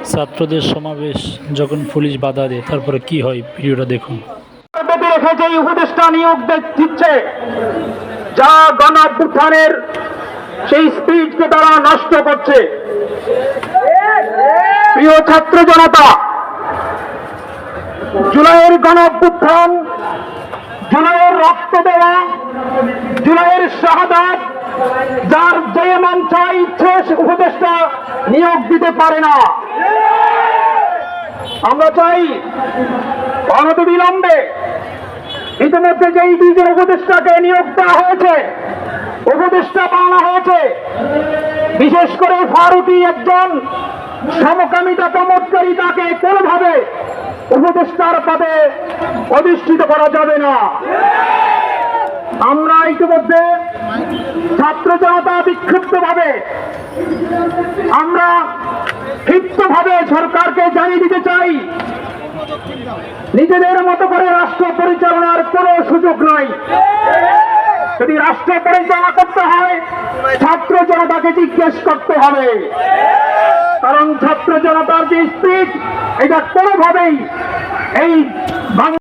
ছাত্রদের সমাবেশ যখন পুলিশ বাধা দেয় তারপরে কি হয়, ভিডিওটা দেখুন। রেখে যে উপদেষ্টা নিয়োগ দিচ্ছে, যা গণ অভ্যুত্থানের সেই স্পিরিটকে তারা নষ্ট করছে। প্রিয় ছাত্র জনতা, জুলাইয়ের গণ অভ্যুত্থান, জুলাইয়ের রক্ত দেওয়া, জুলাইয়ের শাহাদাত, যার যে মন চাই ইচ্ছে সে উপদেষ্টা নিয়োগ দিতে পারে না। আমরা চাই অনতিবিলম্বে ইতিমধ্যে যেই দুইজন উপদেষ্টাকে নিয়োগ দেওয়া হয়েছে, উপদেষ্টা বানানো হয়েছে, বিশেষ করে ফারুকী একজন সমকামিতা প্রমোদকারী, তাকে কোনোভাবে উপদেষ্টার পদে অধিষ্ঠিত করা যাবে না। আমরা ইতিমধ্যে ছাত্র জনতা বিক্ষিপ্ত ভাবে আমরা ক্ষিপ্তভাবে সরকারকে জানিয়ে দিতে চাই, নিজেদের মতো করে রাষ্ট্র পরিচালনার কোনো সুযোগ নাই। যদি রাষ্ট্র পরিচালনা করতে হয়, ছাত্র জনতাকে জিজ্ঞেস করতে হবে, কারণ ছাত্র জনতার যে স্পিরিট, এটা কোনোভাবেই এই